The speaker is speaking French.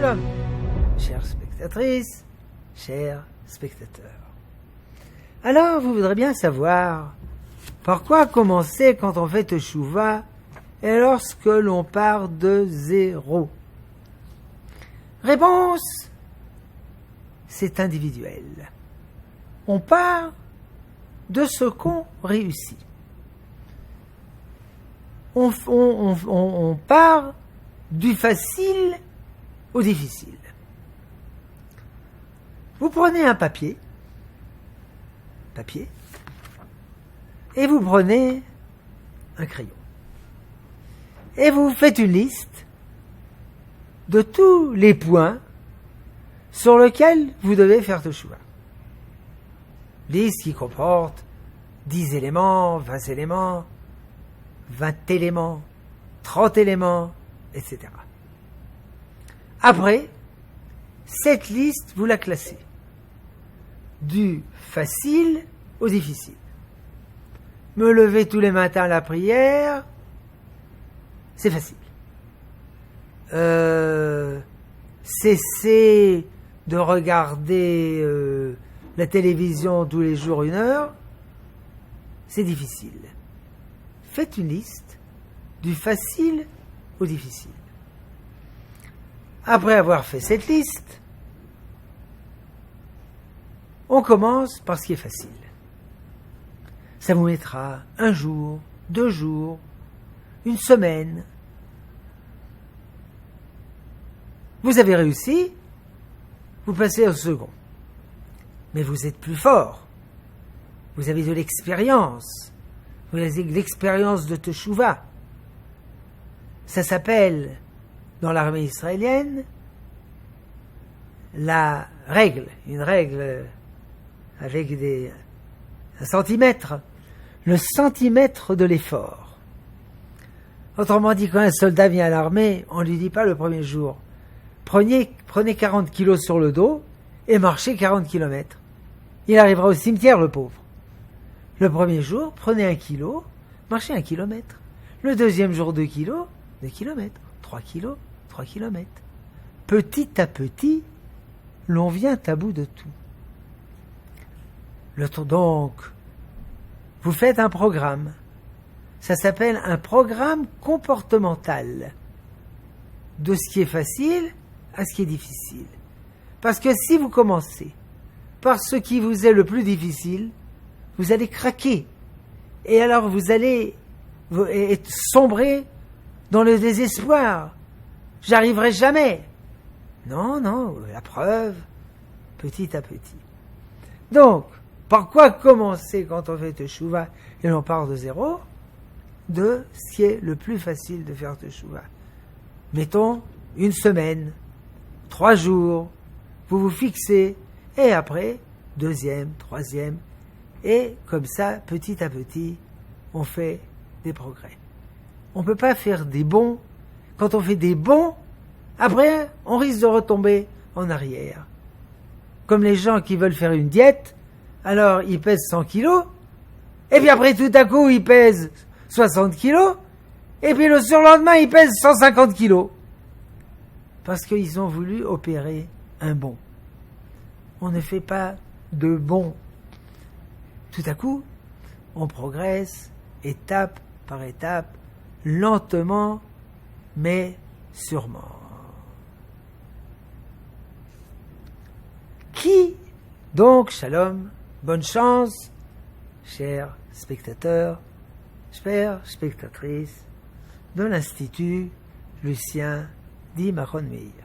Shalom, chères spectatrices, chers spectateurs. Alors, vous voudrez bien savoir par quoi commencer quand on fait Teshuvah et lorsque l'on part de zéro. Réponse, c'est individuel. On part de ce qu'on réussit. On part du facile au difficile. Vous prenez un papier, et vous prenez un crayon. Et vous faites une liste de tous les points sur lesquels vous devez faire Teshuvah. Liste qui comporte 10 éléments, 20 éléments, 20 éléments, 30 éléments, etc. Après, cette liste, vous la classez du facile au difficile. Me lever tous les matins à la prière, c'est facile. Cesser de regarder la télévision tous les jours 1 heure, c'est difficile. Faites une liste du facile au difficile. Après avoir fait cette liste, on commence par ce qui est facile. Ça vous mettra 1 jour, 2 jours, 1 semaine. Vous avez réussi, vous passez au second. Mais vous êtes plus fort. Vous avez de l'expérience. Vous avez de l'expérience de Teshuvah. Ça s'appelle, dans l'armée israélienne, la règle, une règle avec un centimètre, le centimètre de l'effort. Autrement dit, quand un soldat vient à l'armée, on ne lui dit pas le premier jour, prenez 40 kilos sur le dos et marchez 40 kilomètres. Il arrivera au cimetière, le pauvre. Le premier jour, prenez 1 kilo, marchez 1 kilomètre. Le deuxième jour, 2 kilos, 2 kilomètres. 3 kilos, 3 kilomètres. Petit à petit, l'on vient à bout de tout. Donc, vous faites un programme. Ça s'appelle un programme comportemental. De ce qui est facile à ce qui est difficile. Parce que si vous commencez par ce qui vous est le plus difficile, vous allez craquer. Et alors vous allez être sombré dans le désespoir. J'arriverai jamais. Non, la preuve, petit à petit. Donc, par quoi commencer quand on fait Teshuvah et l'on part de zéro? De ce qui est le plus facile de faire Teshuvah. Mettons 1 semaine, 3 jours, vous vous fixez, et après, 2e, 3e, et comme ça, petit à petit, on fait des progrès. On ne peut pas faire des bons. Quand on fait des bons, après, on risque de retomber en arrière. Comme les gens qui veulent faire une diète, alors ils pèsent 100 kilos, et puis après tout à coup ils pèsent 60 kilos, et puis le surlendemain ils pèsent 150 kilos. Parce qu'ils ont voulu opérer un bond. On ne fait pas de bond. Tout à coup, on progresse étape par étape, lentement, mais sûrement. Qui, donc, shalom, bonne chance, chers spectateurs, chères spectatrices de l'Institut Lucien Di Mahon Meir.